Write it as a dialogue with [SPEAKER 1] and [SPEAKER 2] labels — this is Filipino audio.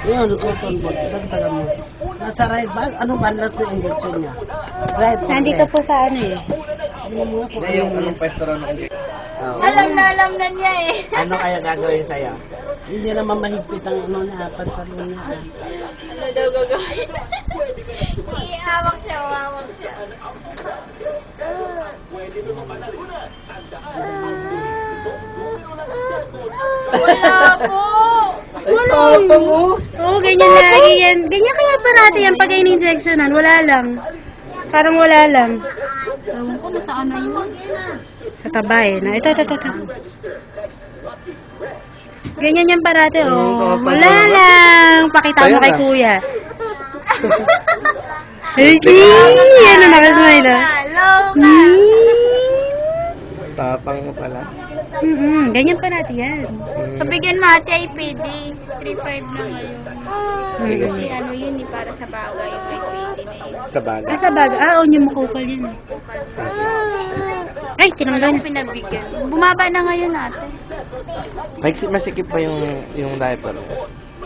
[SPEAKER 1] Yun, cotton ball. Dagdagan mo. Nasa right ba? Anong bandas na injection niya? Right or
[SPEAKER 2] Nandito
[SPEAKER 1] left?
[SPEAKER 2] po sa ano eh.
[SPEAKER 1] Ano mo nga po?
[SPEAKER 3] Hindi yung anong pwesto ron ng
[SPEAKER 4] Alam na niya eh.
[SPEAKER 3] Ano kaya gagawin sa'yo?
[SPEAKER 1] Hindi naman mahigpit ang ano niya, pantalon niya.
[SPEAKER 4] Ano daw gagawin? Iawak siya, umawak siya. Wala po!
[SPEAKER 2] Wala mo? Oo, ganyan lagi yan. Ganyan kaya parati yan pag in-injectionan. Wala lang. Parang wala lang.
[SPEAKER 4] Ewan ko na sa ano yun.
[SPEAKER 2] Sa taba eh. Na, ito. Ganyan yan parati, oh. Wala lang. Pakita mo kay kuya. Ano nakasmile, ah.
[SPEAKER 4] Loka!
[SPEAKER 3] Tapang mo pala.
[SPEAKER 2] Ganyan parati yan.
[SPEAKER 4] Pabigyan mo ate ay PD. 3.5 na ngayon. Kasi ano yun eh, para sa bagay. May PD na yun.
[SPEAKER 3] Sa bagay.
[SPEAKER 2] Sa bagay. On yung makukal yun. Ay, tinanggal
[SPEAKER 4] Wala
[SPEAKER 2] na.
[SPEAKER 4] ko pinagbigyan. Bumaba na ngayon ate.
[SPEAKER 3] Masikip pa yung diaper.